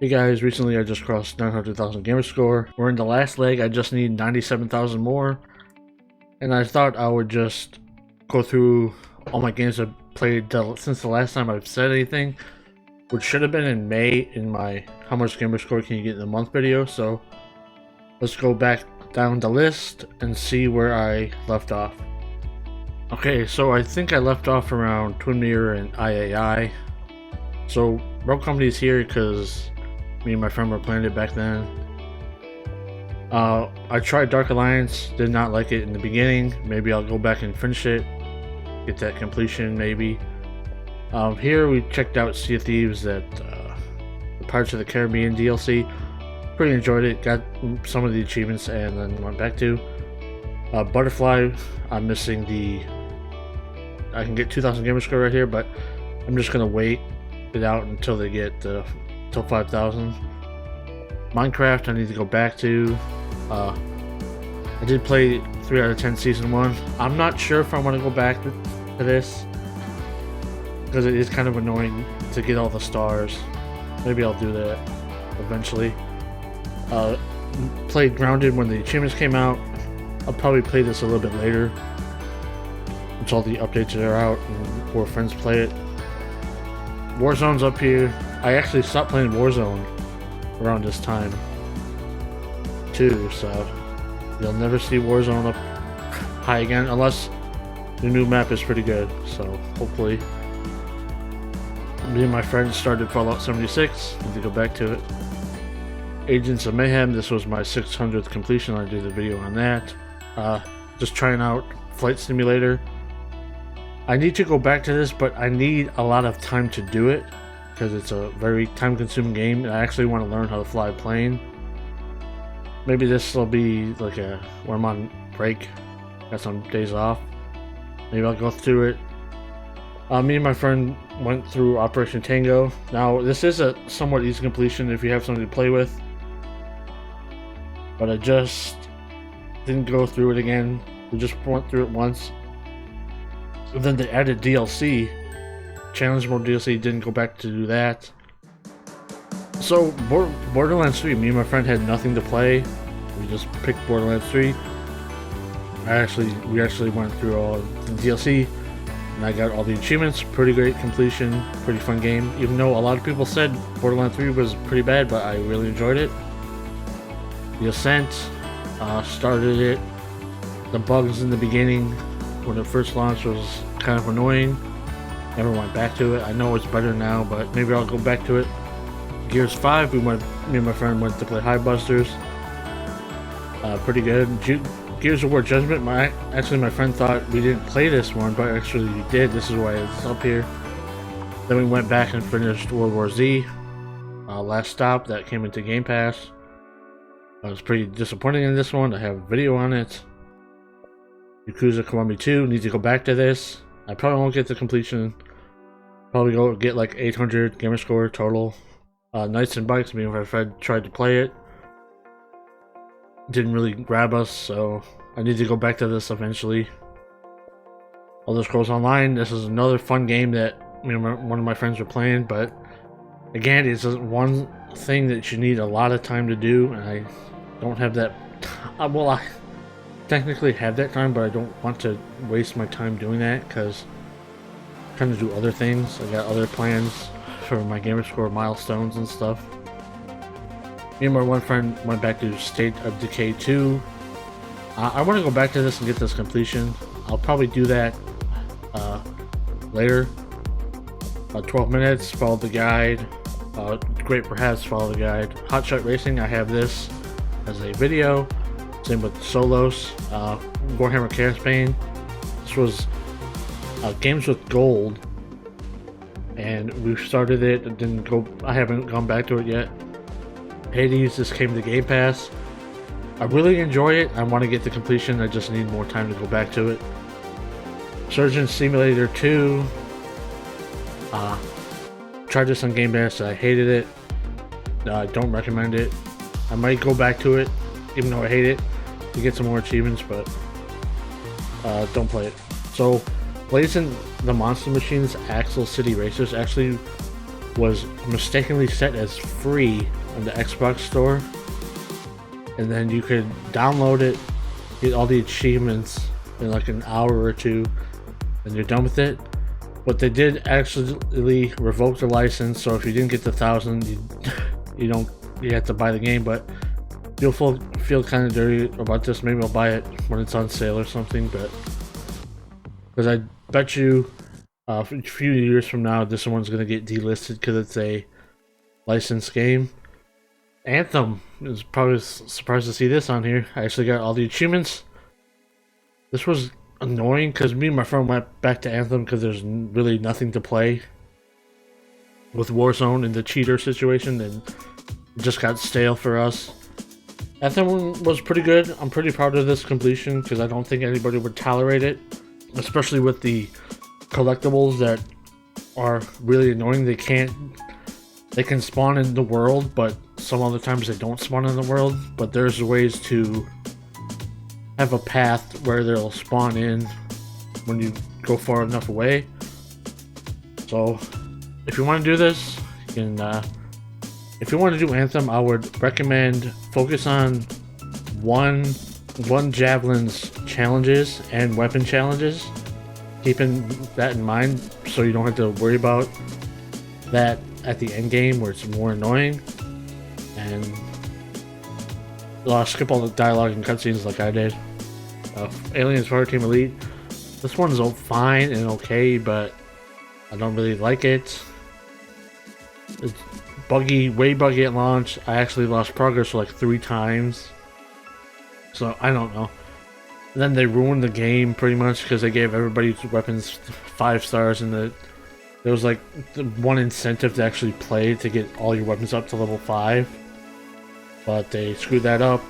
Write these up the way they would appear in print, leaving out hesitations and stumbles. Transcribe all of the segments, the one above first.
Hey guys, recently I just crossed 900,000 Gamerscore. We're in the last leg, I just need 97,000 more. And I thought I would just go through all my games I've played since the last time I've said anything, which should have been in May in my How Much Gamerscore Can You Get in a Month video. So let's go back down the list and see where I left off. Okay, so I think I left off around Twin Mirror and III. So Rogue Company's here because me and my friend were playing it back then. I tried Dark Alliance, did not like it in the beginning. Maybe I'll go back and finish it, get that completion maybe. Here we checked out Sea of Thieves, the Pirates of the Caribbean DLC. Pretty enjoyed it, got some of the achievements and then went back to Butterfly. I'm missing I can get 2,000 Gamerscore right here, but I'm just gonna wait it out until they get till 5,000. Minecraft I need to go back to. I did play 3 out of 10 season 1. I'm not sure if I want to go back to this because it is kind of annoying to get all the stars. Maybe I'll do that eventually. Played Grounded when the achievements came out. I'll probably play this a little bit later once all the updates are out and more friends play it. Warzone's up here. I actually stopped playing Warzone around this time too, so you'll never see Warzone up high again unless the new map is pretty good. So hopefully. Me and my friends started Fallout 76. Need to go back to it. Agents of Mayhem, this was my 600th completion. I did a video on that. Just trying out Flight Simulator. I need to go back to this, but I need a lot of time to do it because it's a very time-consuming game, and I actually want to learn how to fly a plane. Maybe this will be like when I'm on break, got some days off. Maybe I'll go through it. Me and my friend went through Operation Tango. Now, this is a somewhat easy completion if you have somebody to play with, but I just didn't go through it again. We just went through it once. And then they added DLC, Challenge Mode DLC, didn't go back to do that. So, Borderlands 3, me and my friend had nothing to play. We just picked Borderlands 3. We actually went through all the DLC, and I got all the achievements. Pretty great completion, pretty fun game. Even though a lot of people said Borderlands 3 was pretty bad, but I really enjoyed it. The Ascent, started it. The bugs in the beginning, when it first launched, was kind of annoying. Never went back to it. I know it's better now, but maybe I'll go back to it. Gears 5, me and my friend went to play Highbusters. Pretty good. Gears of War Judgment, my friend thought we didn't play this one, but actually we did. This is why it's up here. Then we went back and finished World War Z. Last Stop, that came into Game Pass. I was pretty disappointed in this one. I have a video on it. Yakuza Kiwami 2, need to go back to this. I probably won't get the completion. Probably go get like 800 Gamerscore total. Knights and Bikes, me and my friend tried to play it. Didn't really grab us, so I need to go back to this eventually. Elder Scrolls Online, this is another fun game that one of my friends were playing, but again, it's one thing that you need a lot of time to do, and I don't have that. Well, I technically have that time, but I don't want to waste my time doing that because I'm trying to do other things. I got other plans for my Gamerscore milestones and stuff. Me and my one friend went back to State of Decay 2. I want to go back to this and get this completion. I'll probably do that later. 12 minutes, follow the guide. Great Perhaps, follow the guide. Hot Shot Racing, I have this as a video. Same with Solos. Warhammer Chaos Pain. This was games with gold, and we started it. It didn't go. I haven't gone back to it yet. Hades, this came to Game Pass. I really enjoy it. I want to get the completion. I just need more time to go back to it. Surgeon Simulator 2. Tried this on Game Pass. I hated it. I don't recommend it. I might go back to it, even though I hate it, to get some more achievements, but don't play it. So, Blazing the Monster Machines Axle City Racers actually was mistakenly set as free on the Xbox store, and then you could download it, get all the achievements in like an hour or two, and you're done with it. But they did actually revoke the license, so if you didn't get the 1,000, you have to buy the game. But you'll feel kind of dirty about this. Maybe I'll buy it when it's on sale or something, but because I bet you a few years from now this one's gonna get delisted because it's a licensed game. Anthem is probably surprised to see this on here. I actually got all the achievements. This was annoying because me and my friend went back to Anthem because there's really nothing to play with Warzone and the cheater situation, and it just got stale for us. Anthem was pretty good. I'm pretty proud of this completion because I don't think anybody would tolerate it, especially with the collectibles that are really annoying. They can spawn in the world, but some other times they don't spawn in the world. But there's ways to have a path where they'll spawn in when you go far enough away. So if you want to do this, you can if you want to do Anthem, I would recommend focus on one Javelin's challenges and weapon challenges, keeping that in mind so you don't have to worry about that at the end game where it's more annoying. And skip all the dialogue and cutscenes like I did. Aliens Fireteam Elite. This one's fine and okay, but I don't really like it. It's buggy, way buggy at launch. I actually lost progress like 3 times. So I don't know. And then they ruined the game pretty much because they gave everybody's weapons 5 stars, and there was like the one incentive to actually play to get all your weapons up to level 5. But they screwed that up.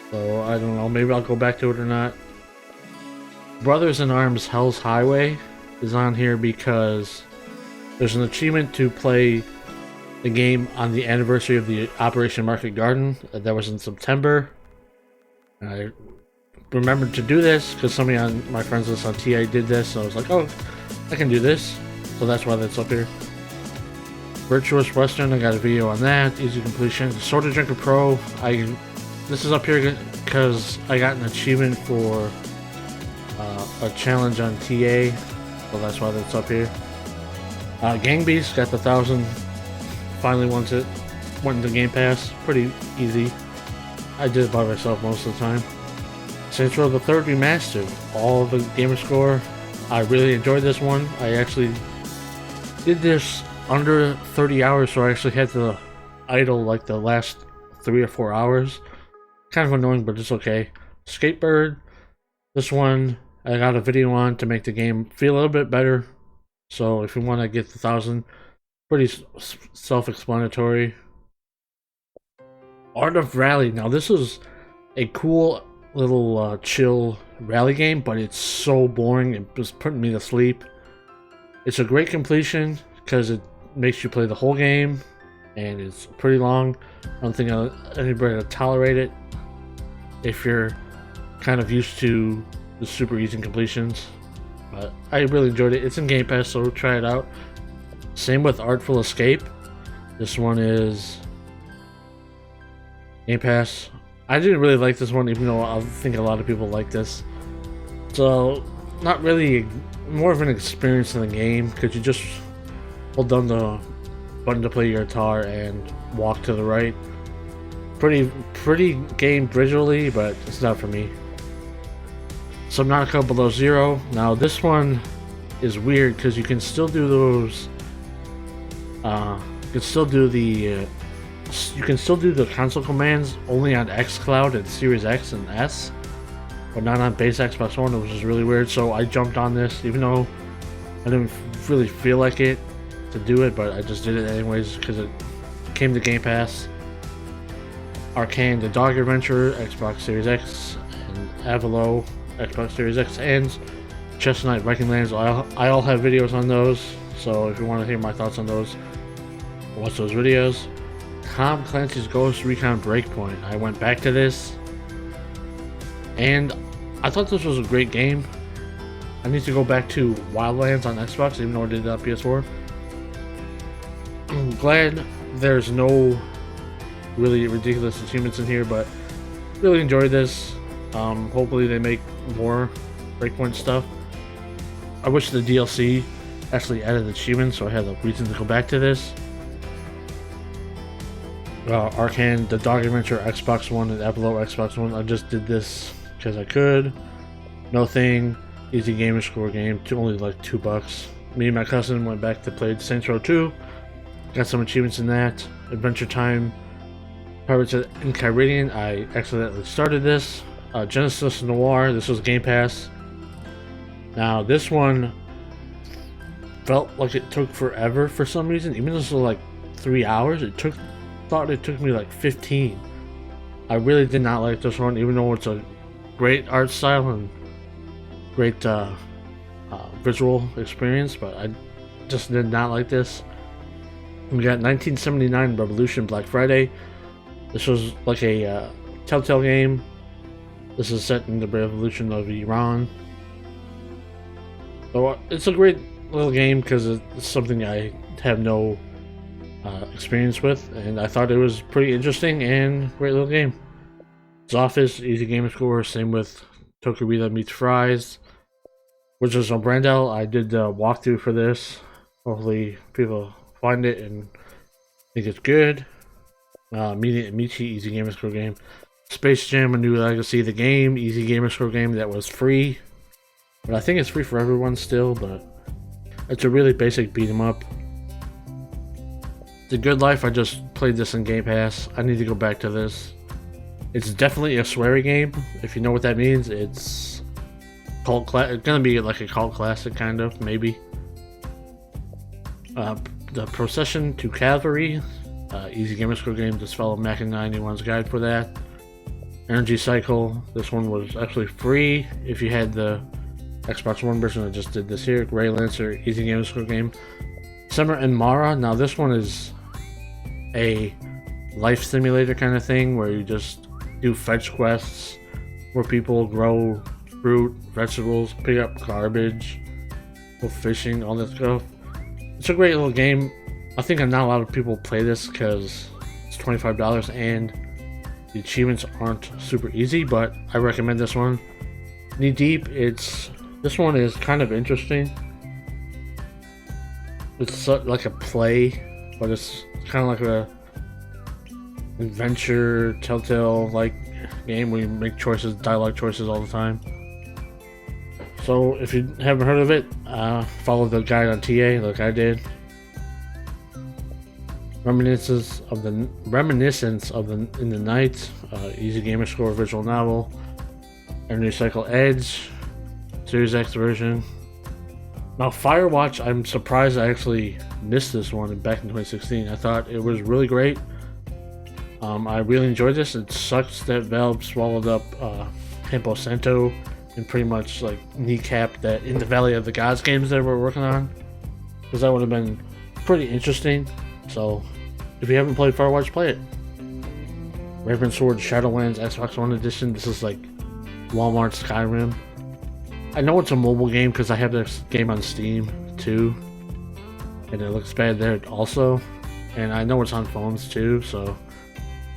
So I don't know, maybe I'll go back to it or not. Brothers in Arms Hell's Highway is on here because there's an achievement to play the game on the anniversary of the Operation Market Garden. That was in September. I remembered to do this because somebody on my friends list on TA did this, so I was like, oh, I can do this. So that's why that's up here. Virtuous Western, I got a video on that. Easy completion. Soda Drinker Pro, this is up here because I got an achievement for a challenge on TA, so that's why that's up here. Gang Beast got the 1,000. Finally went into Game Pass. Pretty easy. I did it by myself most of the time. Saints Row the Third Remastered. All of the Gamerscore. I really enjoyed this one. I actually did this under 30 hours, so I actually had to idle like the last 3 or 4 hours. Kind of annoying, but it's okay. Skatebird. This one I got a video on to make the game feel a little bit better. So if you want to get the 1,000, pretty self-explanatory. Art of Rally. Now this is a cool little chill rally game, but it's so boring. It was putting me to sleep. It's a great completion because it makes you play the whole game, and it's pretty long. I don't think anybody will tolerate it if you're kind of used to the super easy completions. But I really enjoyed it. It's in Game Pass, so try it out. Same with Artful Escape. This one is Game Pass. I didn't really like this one, even though I think a lot of people like this. So, not really more of an experience in the game, because you just hold down the button to play your guitar and walk to the right. Pretty game visually, but it's not for me. Subnautica Below Zero. Now this one is weird because you can still do those. You can still do the console commands only on xCloud and Series X and S, but not on base Xbox One, which is really weird. So I jumped on this, even though I didn't really feel like it to do it, but I just did it anyways because it came to Game Pass. Arcane, The Dog Adventure, Xbox Series X, and Avalo, Xbox Series X, and Chestnut Viking Lands. I all have videos on those, so if you want to hear my thoughts on those, watch those videos. Tom Clancy's Ghost Recon Breakpoint. I went back to this, and I thought this was a great game. I need to go back to Wildlands on Xbox, even though I did it on PS4. glad there's no really ridiculous achievements in here, but really enjoyed this. Hopefully they make more Breakpoint stuff. I wish the DLC actually added achievements so I had a reason to go back to this. Arcane, the Dog Adventure Xbox One and Apple Xbox One. I just did this because I could. No thing. Easy Gamerscore game. Only like $2. Me and my cousin went back to play Saints Row 2. Got some achievements in that. Adventure Time. Pirates in Caribbean. I accidentally started this. Genesis Noir. This was Game Pass. Now this one felt like it took forever for some reason. Even though this was like 3 hours, thought it took me like 15. I really did not like this one, even though it's a great art style and great visual experience, but I just did not like this. We got 1979 Revolution Black Friday. This was like a Telltale game. This is set in the revolution of Iran. So it's a great little game because it's something I have no experience with, and I thought it was pretty interesting and great little game. It's Office, Easy Gamerscore, same with Tokurita Meets Fries, which is on Brandel. I did the walkthrough for this. Hopefully people find it and think it's good. Michi, Easy Gamerscore game. Space Jam: A New Legacy, the game, Easy Gamerscore game that was free. But I think it's free for everyone still, but it's a really basic beat 'em up. The Good Life, I just played this in Game Pass. I need to go back to this. It's definitely a sweary game, if you know what that means. It's it's gonna be like a cult classic, kind of, maybe. The Procession to Calvary, Easy Gamerscore game. Just follow Mac91's guide for that. Energy Cycle, this one was actually free if you had the Xbox One version. I just did this here. Grey Lancer, Easy Gamerscore game. Summer and Mara, now this one is a life simulator kind of thing where you just do fetch quests where people grow fruit, vegetables, pick up garbage, go fishing, all that stuff. It's a great little game. I think not a lot of people play this because it's $25 and the achievements aren't super easy, but I recommend this one. Knee Deep, this one is kind of interesting. It's like a play, but it's kind of like a adventure, Telltale like game where you make choices, dialogue choices all the time. So if you haven't heard of it, follow the guide on TA like I did. Reminiscence of the In the Night, Easy Gamerscore visual novel. Energy Cycle Edge, Series X version. Now Firewatch, I'm surprised I actually missed this one back in 2016. I thought it was really great. I really enjoyed this. It sucks that Valve swallowed up Campo Santo and pretty much like kneecapped that In the Valley of the Gods games they were working on, because that would have been pretty interesting. So if you haven't played Firewatch, play it. Raven Sword Shadowlands Xbox One Edition. This is like Walmart Skyrim. I know it's a mobile game because I have this game on Steam too, and it looks bad there also. And I know it's on phones too, so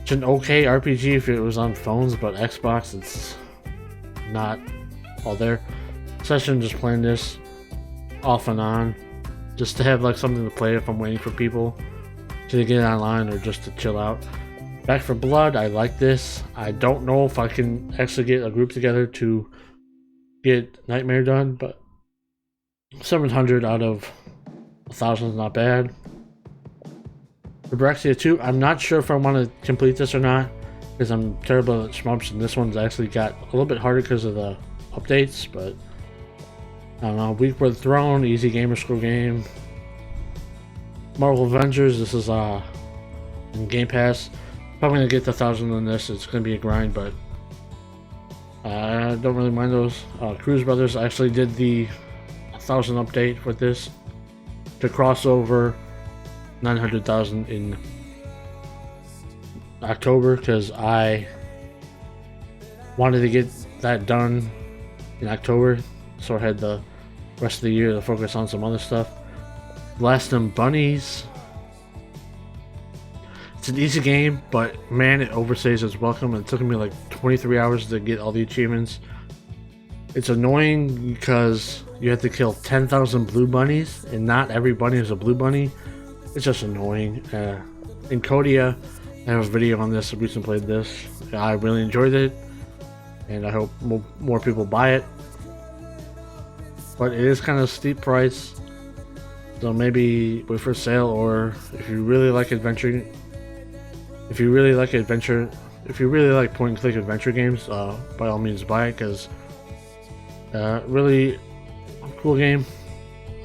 it's an okay RPG if it was on phones, but Xbox, it's not all there. Session, just playing this off and on, just to have like something to play if I'm waiting for people to get online or just to chill out. Back for Blood, I like this. I don't know if I can actually get a group together to get Nightmare done, but 700 out of 1,000 is not bad. Abraxia 2, I'm not sure if I want to complete this or not, because I'm terrible at shmups, and this one's actually got a little bit harder because of the updates, but I don't know. Week for the Throne, Easy Gamerscore game. Marvel Avengers, this is in Game Pass. Probably gonna get the 1,000 on this. It's gonna be a grind, but I don't really mind those. Cruise Brothers, I actually did the 1,000 update with this to cross over 900,000 in October, because I wanted to get that done in October, so I had the rest of the year to focus on some other stuff. Blast Them Bunnies, It's an easy game, but man, it overstays its welcome. It took me like 23 hours to get all the achievements. It's annoying because you have to kill 10,000 blue bunnies, and not every bunny is a blue bunny. It's just annoying. In Kodia, I have a video on this. I recently played this. I really enjoyed it, and I hope more people buy it. But it is kind of a steep price, so maybe wait for sale, or if you really like adventure, if you really like point and click adventure games, by all means buy it, because really cool game.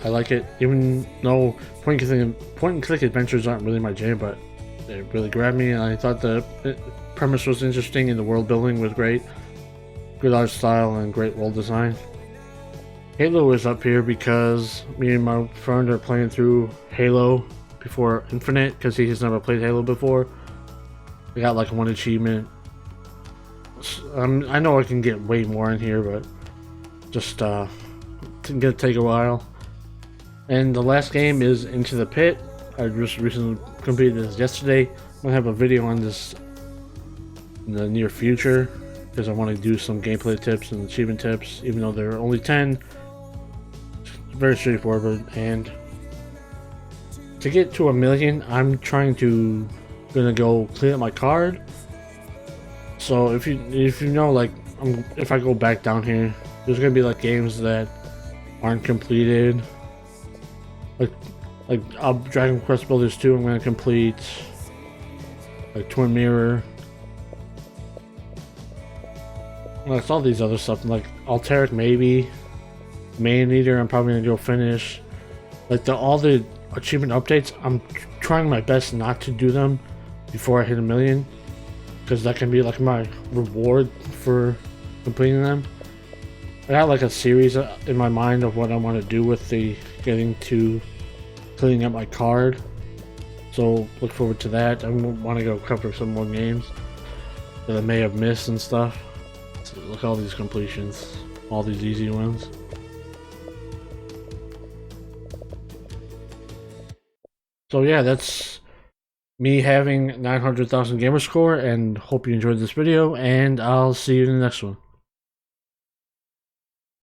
I like it, even though point and click adventures aren't really my jam, but it really grabbed me, and I thought the premise was interesting and the world building was great. Good art style and great world design. Halo is up here because me and my friend are playing through Halo before Infinite, because he has never played Halo before. I got like one achievement. I know I can get way more in here, but just it's gonna take a while. And the last game is Into the Pit. I just recently completed this yesterday. I'm gonna have a video on this in the near future, because I want to do some gameplay tips and achievement tips, even though there are only 10. It's very straightforward, and to get to 1,000,000, I'm gonna go clean up my card. So if you know, like, if I go back down here, there's gonna be like games that aren't completed, like Dragon Quest Builders 2. I'm gonna complete, like Twin Mirror. Well, it's all these other stuff, like Alteric maybe, Man Eater. I'm probably gonna go finish. Like all the achievement updates, I'm trying my best not to do them before I hit 1,000,000, because that can be like my reward for completing them. I got like a series in my mind of what I want to do with the cleaning up my card, so look forward to that. I want to go cover some more games that I may have missed and stuff. So look at all these completions, all these easy ones. So yeah, that's me having 900,000 Gamerscore, and hope you enjoyed this video, and I'll see you in the next one.